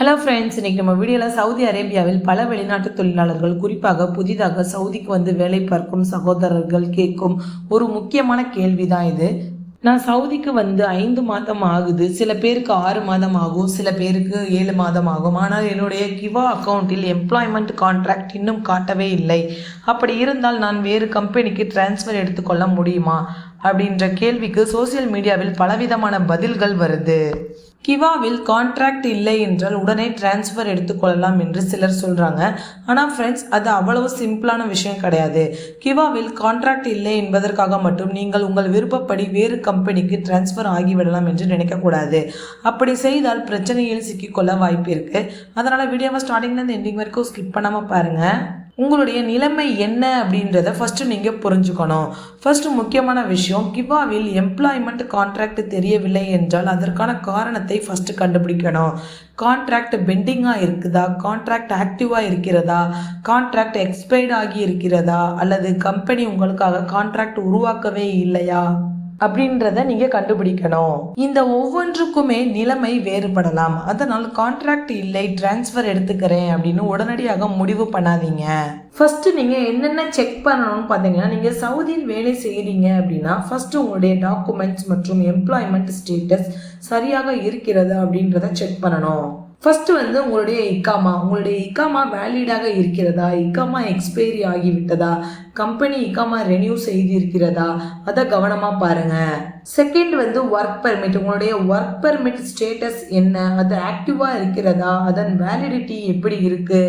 Hello friends, இன்றைக்கி நம்ம வீடியோவில் சவுதி அரேபியாவில் பல வெளிநாட்டு தொழிலாளர்கள் குறிப்பாக புதிதாக சவுதிக்கு வந்து வேலை பார்க்கும் சகோதரர்கள் கேட்கும் ஒரு முக்கியமான கேள்வி தான் இது. நான் சவுதிக்கு வந்து 5 மாதம் ஆகுது, சில பேருக்கு 6 மாதம் ஆகும், சில பேருக்கு 7 மாதம் ஆகும். ஆனால் என்னுடைய கிவா அக்கௌண்ட்டில் எம்ப்ளாய்மெண்ட் கான்ட்ராக்ட் இன்னும் காட்டவே இல்லை. அப்படி இருந்தால் நான் வேறு கம்பெனிக்கு டிரான்ஸ்ஃபர் எடுத்துக்கொள்ள முடியுமா அப்படின்ற கேள்விக்கு சோசியல் மீடியாவில் பலவிதமான பதில்கள் வருது. கிவாவில் கான்ட்ராக்ட் இல்லை என்றால் உடனே டிரான்ஸ்ஃபர் எடுத்துக்கொள்ளலாம் என்று சிலர் சொல்கிறாங்க. ஆனால் ஃப்ரெண்ட்ஸ், அது அவ்வளவு சிம்பிளான விஷயம் கிடையாது. கிவாவில் கான்ட்ராக்ட் இல்லை என்பதற்காக மட்டும் நீங்கள் உங்கள் விருப்பப்படி வேறு கம்பெனிக்கு டிரான்ஸ்ஃபர் ஆகிவிடலாம் என்று நினைக்கக்கூடாது. அப்படி செய்தால் பிரச்சனையில் சிக்கிக்கொள்ள வாய்ப்பு இருக்குது. அதனால் வீடியோவை ஸ்டார்டிங்லேருந்து எண்டிங் வரைக்கும் ஸ்கிப் பண்ணாமல் பாருங்கள். உங்களுடைய நிலைமை என்ன அப்படின்றத ஃபஸ்ட்டு நீங்கள் புரிஞ்சுக்கணும். ஃபஸ்ட்டு முக்கியமான விஷயம், கிவாவில் எம்ப்ளாய்மெண்ட் கான்ட்ராக்ட் தெரியவில்லை என்றால் அதற்கான காரணத்தை ஃபஸ்ட்டு கண்டுபிடிக்கணும். கான்ட்ராக்ட் பெண்டிங்காக இருக்குதா, கான்ட்ராக்ட் ஆக்டிவாக இருக்கிறதா, கான்ட்ராக்ட் எக்ஸ்பைர்ட் ஆகி இருக்கிறதா, அல்லது கம்பெனி உங்களுக்காக கான்ட்ராக்ட் உருவாக்கவே இல்லையா அப்படின்றத நீங்கள் கண்டுபிடிக்கணும். இந்த ஒவ்வொன்றுக்குமே நிலைமை வேறுபடலாம். அதனால் கான்ட்ராக்ட் இல்லை, டிரான்ஸ்ஃபர் எடுத்துக்கிறேன் அப்படின்னு உடனடியாக முடிவு பண்ணாதீங்க. ஃபர்ஸ்ட் நீங்கள் என்னென்ன செக் பண்ணணும்னு பார்த்தீங்கன்னா, நீங்கள் சவுதியில் வேலை செய்கிறீங்க அப்படின்னா ஃபர்ஸ்ட் உங்களுடைய டாக்குமெண்ட்ஸ் மற்றும் எம்ப்ளாய்மெண்ட் ஸ்டேட்டஸ் சரியாக இருக்கிறதா அப்படின்றத செக் பண்ணணும். ஃபர்ஸ்ட் வந்து உங்களுடைய இக்காமா வேலிடாக இருக்கிறதா, இக்காமா எக்ஸ்பைரி ஆகிவிட்டதா, கம்பெனி இக்காமா ரெனியூ செய்து இருக்கிறதா, அதை கவனமாக பாருங்க. செகண்ட் வந்து ஒர்க் பெர்மிட், உங்களுடைய ஒர்க் பெர்மிட் ஸ்டேட்டஸ் என்ன, அது ஆக்டிவாக இருக்கிறதா, அதன் வேலிடிட்டி எப்படி இருக்கு,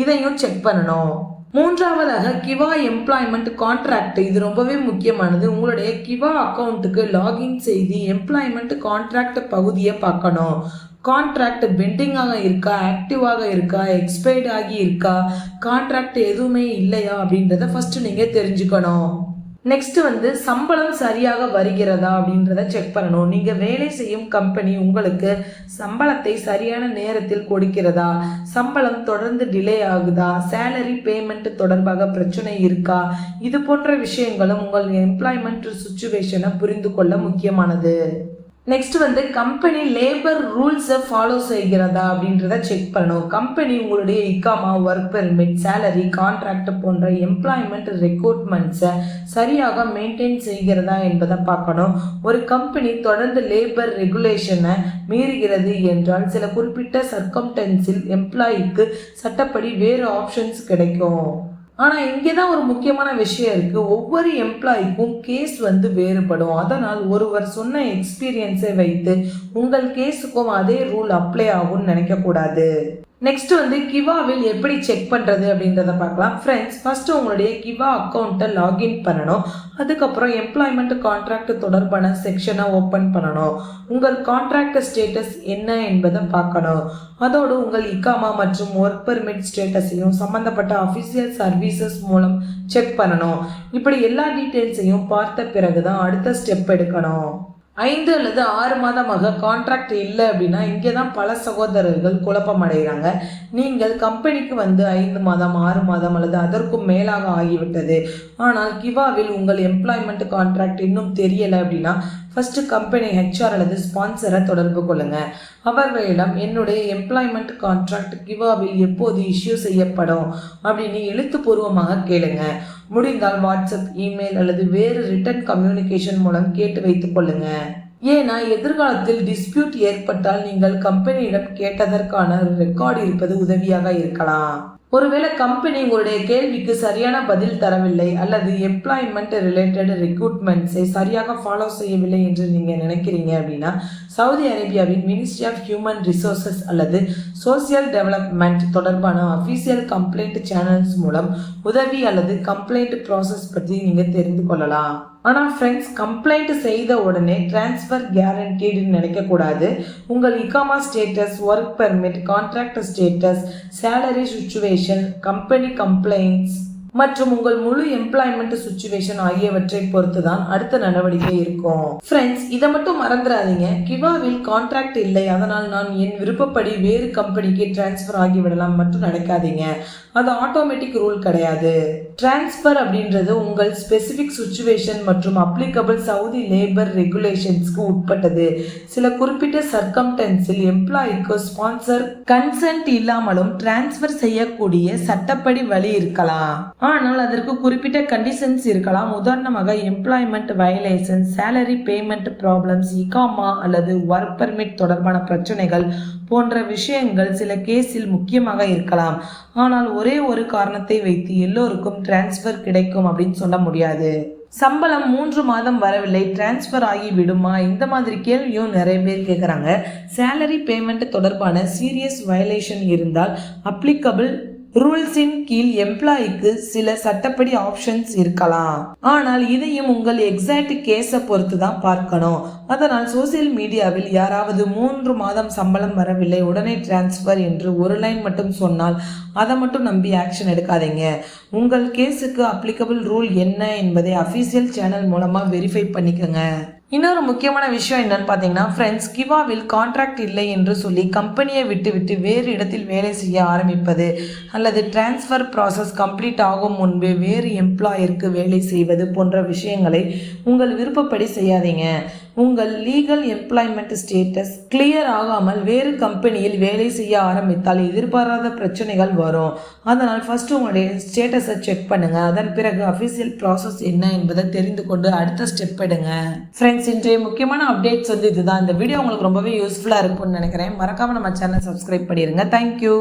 இதையும் செக் பண்ணணும். மூன்றாவதாக கிவா எம்ப்ளாய்மெண்ட் கான்ட்ராக்ட், இது ரொம்பவே முக்கியமானது. உங்களுடைய கிவா அக்கௌண்ட்டுக்கு லாகின் செய்து எம்ப்ளாய்மெண்ட் கான்ட்ராக்ட் பகுதியை பார்க்கணும். கான்ட்ராக்ட் பெண்டிங்காக இருக்கா, ஆக்டிவாக இருக்கா, எக்ஸ்பைர்ட் ஆகி இருக்கா, கான்ட்ராக்ட் எதுவுமே இல்லையா அப்படின்றத ஃபர்ஸ்ட் நீங்கள் தெரிஞ்சுக்கணும். நெக்ஸ்ட் வந்து சம்பளம் சரியாக வருகிறதா அப்படின்றத செக் பண்ணணும். நீங்கள் வேலை செய்யும் கம்பெனி உங்களுக்கு சம்பளத்தை சரியான நேரத்தில் கொடுக்கிறதா, சம்பளம் தொடர்ந்து டிலே ஆகுதா, சேலரி பேமெண்ட் தொடர்பாக பிரச்சனை இருக்கா, இது போன்ற விஷயங்களும் உங்கள் எம்ப்ளாய்மெண்ட் சுச்சுவேஷனை புரிந்து கொள்ள முக்கியமானது. நெக்ஸ்ட் வந்து கம்பெனி லேபர் ரூல்ஸை ஃபாலோ செய்கிறதா அப்படின்றத செக் பண்ணணும். கம்பெனி உங்களுடைய இக்காமா, ஒர்க் பெர்மிட், சேலரி, கான்ட்ராக்ட் போன்ற எம்ப்ளாய்மெண்ட் ரெக்ரூட்மெண்ட்ஸை சரியாக மெயின்டைன் செய்கிறதா என்பதை பார்க்கணும். ஒரு கம்பெனி தொடர்ந்து லேபர் ரெகுலேஷனை மீறுகிறது என்றால் சில குறிப்பிட்ட சர்க்கம்டன்ஸில் எம்ப்ளாயிக்கு சட்டப்படி வேறு ஆப்ஷன்ஸ் கிடைக்கும். ஆனால் இங்கே தான் ஒரு முக்கியமான விஷயம் இருக்குது. ஒவ்வொரு எம்ப்ளாய்க்கும் கேஸ் வந்து வேறுபடும். அதனால் ஒருவர் சொன்ன எக்ஸ்பீரியன்ஸை வைத்து உங்கள் கேஸுக்கும் அதே ரூல் அப்ளை ஆகும்னு நினைக்கக்கூடாது. நெக்ஸ்ட் வந்து கிவாவில் எப்படி செக் பண்ணுறது அப்படின்றத பார்க்கலாம். ஃப்ரெண்ட்ஸ், ஃபர்ஸ்ட் உங்களுடைய கிவா அக்கௌண்ட்டை லாகின் பண்ணணும். அதுக்கப்புறம் எம்ப்ளாய்மெண்ட் கான்ட்ராக்ட் தொடர்பான செக்ஷனை ஓப்பன் பண்ணணும். உங்கள் கான்ட்ராக்ட் ஸ்டேட்டஸ் என்ன என்பதை பார்க்கணும். அதோடு உங்கள் இக்காமா மற்றும் ஒர்க் பெர்மிட் ஸ்டேட்டஸையும் சம்மந்தப்பட்ட அஃபிஷியல் சர்வீசஸ் மூலம் செக் பண்ணணும். இப்படி எல்லா டீட்டெயில்ஸையும் பார்த்த பிறகு தான் அடுத்த ஸ்டெப் எடுக்கணும். 5 அல்லது 6 மாதமாக கான்ட்ராக்ட் இல்லை அப்படின்னா இங்கே தான் பல சகோதரர்கள் குழப்பம் அடைகிறாங்க. நீங்கள் கம்பெனிக்கு வந்து 5 மாதம், 6 மாதம் அல்லது அதற்கும் மேலாக ஆகிவிட்டது, ஆனால் கிவாவில் உங்கள் எம்ப்ளாய்மெண்ட் கான்ட்ராக்ட் இன்னும் தெரியலை அப்படின்னா ஃபர்ஸ்ட் கம்பெனி ஹெச்ஆர் அல்லது ஸ்பான்சரை தொடர்பு கொள்ளுங்க. அவர்களிடம் என்னுடைய எம்ப்ளாய்மெண்ட் கான்ட்ராக்ட் கிவாவில் எப்போது இஷ்யூ செய்யப்படும் அப்படின்னு எழுத்துப்பூர்வமாக கேளுங்க. முடிந்தால் வாட்ஸ்அப், இமெயில் அல்லது வேறு ரிட்டன் கம்யூனிகேஷன் மூலம் கேட்டு வைத்துக் கொள்ளுங்க. ஏன்னா எதிர்காலத்தில் டிஸ்பியூட் ஏற்பட்டால் நீங்கள் கம்பெனியிடம் கேட்டதற்கான ரெக்கார்டு இருப்பது உதவியாக இருக்கலாம். ஒருவேளை கம்பெனி உங்களுடைய கேள்விக்கு சரியான பதில் தரவில்லை அல்லது எம்ப்ளாய்மெண்ட் ரிலேட்டட் ரெக்ரூட்மெண்ட்ஸை சரியாக ஃபாலோ செய்யவில்லை என்று நீங்கள் நினைக்கிறீங்க அப்படின்னா சவுதி அரேபியாவின் மினிஸ்ட்ரி ஆஃப் ஹியூமன் ரிசோர்சஸ் அல்லது சோசியல் டெவலப்மெண்ட் தொடர்பான அஃபீஷியல் கம்ப்ளைண்ட் சேனல்ஸ் மூலம் உதவி அல்லது கம்ப்ளைண்ட் ப்ராசஸ் பற்றி நீங்கள் தெரிந்து கொள்ளலாம். ஆனால் ஃப்ரெண்ட்ஸ், கம்ப்ளைண்ட் செய்த உடனே டிரான்ஸ்ஃபர் கேரண்டீடுன்னு நினைக்கக்கூடாது. உங்கள் இக்காமா status, work permit, contract status, salary situation, company complaints மற்றும் உங்கள் முழு எம்ப்ளாய்மெண்ட் சுச்சுவேஷன் ஆகியவற்றை பொறுத்து தான் அடுத்த நடவடிக்கை இருக்கும். ஃப்ரெண்ட்ஸ், இதை மட்டும் மறந்துடாதீங்க. கிவாவில் கான்ட்ராக்ட் இல்லை, அதனால் நான் என் விருப்பப்படி வேறு கம்பெனிக்கு டிரான்ஸ்ஃபர் ஆகிவிடலாம் மட்டும் நினைக்காதீங்க. அது ஆட்டோமேட்டிக் ரூல் கிடையாது. டிரான்ஸ்ஃபர் அப்படின்றது உங்கள் ஸ்பெசிபிக் சுச்சுவேஷன் மற்றும் அப்ளிகபிள் சவுதி லேபர் ரெகுலேஷன்ஸ்க்கு உட்பட்டது. சில குறிப்பிட்ட சர்க்கம்டன்ஸில் எம்ப்ளாய்க்கு ஸ்பான்சர் கன்சென்ட் இல்லாமலும் டிரான்ஸ்ஃபர் செய்யக்கூடிய சட்டப்படி வழி இருக்கலாம். ஆனால் அதற்கு குறிப்பிட்ட கண்டிஷன்ஸ் இருக்கலாம். உதாரணமாக employment violation, salary payment problems, இகாமா அல்லது ஒர்க் பெர்மிட் தொடர்பான பிரச்சனைகள் போன்ற விஷயங்கள் சில கேஸில் முக்கியமாக இருக்கலாம். ஆனால் ஒரே ஒரு காரணத்தை வைத்து எல்லோருக்கும் டிரான்ஸ்ஃபர் கிடைக்கும் அப்படின்னு சொல்ல முடியாது. சம்பளம் 3 மாதம் வரவில்லை, டிரான்ஸ்ஃபர் ஆகி விடுமா? இந்த மாதிரி கேள்வியும் நிறைய பேர் கேட்குறாங்க. சேலரி பேமெண்ட் தொடர்பான சீரியஸ் வயலேஷன் இருந்தால் அப்ளிகபிள் ரூல்ஸின் கீழ் எம்ப்ளாய்க்கு சில சட்டப்படி ஆப்ஷன்ஸ் இருக்கலாம். ஆனால் இதையும் உங்கள் எக்ஸாக்ட் கேஸை பொறுத்து தான் பார்க்கணும். அதனால் சோசியல் மீடியாவில் யாராவது 3 மாதம் சம்பளம் வரவில்லை, உடனே டிரான்ஸ்ஃபர் என்று ஒரு லைன் மட்டும் சொன்னால் அதை மட்டும் நம்பி ஆக்ஷன் எடுக்காதீங்க. உங்கள் கேஸுக்கு அப்ளிகபிள் ரூல் என்ன என்பதை அஃபீஷியல் சேனல் மூலமாக வெரிஃபை பண்ணிக்கோங்க. இன்னொரு முக்கியமான விஷயம் என்னன்னு பார்த்தீங்கன்னா, ஃப்ரெண்ட்ஸ், கிவாவில் கான்ட்ராக்ட் இல்லை என்று சொல்லி கம்பெனியை விட்டு வேறு இடத்தில் வேலை செய்ய ஆரம்பிப்பது அல்லது டிரான்ஸ்ஃபர் ப்ராசஸ் கம்ப்ளீட் ஆகும் முன்பே வேறு எம்ப்ளாயருக்கு வேலை செய்வது போன்ற விஷயங்களை உங்கள் விருப்பப்படி செய்யாதீங்க. உங்கள் லீகல் எம்ப்ளாய்மெண்ட் ஸ்டேட்டஸ் கிளியர் ஆகாமல் வேறு கம்பெனியில் வேலை செய்ய ஆரம்பித்தால் எதிர்பாராத பிரச்சனைகள் வரும். அதனால் ஃபர்ஸ்ட் உங்களுடைய ஸ்டேட்டஸை செக் பண்ணுங்க. அதன் பிறகு அஃபிஷியல் ப்ராசஸ் என்ன என்பதை தெரிந்து கொண்டு அடுத்த ஸ்டெப் எடுங்க. ஃப்ரெண்ட்ஸ், இன்றைய முக்கியமான அப்டேட்ஸ் இதுதான். இந்த வீடியோ உங்களுக்கு ரொம்பவே யூஸ்ஃபுல்லாக இருக்கும்னு நினைக்கிறேன். மறக்காம நம்ம சேனல் சப்ஸ்கிரைப் பண்ணிடுங்க. தேங்க்யூ.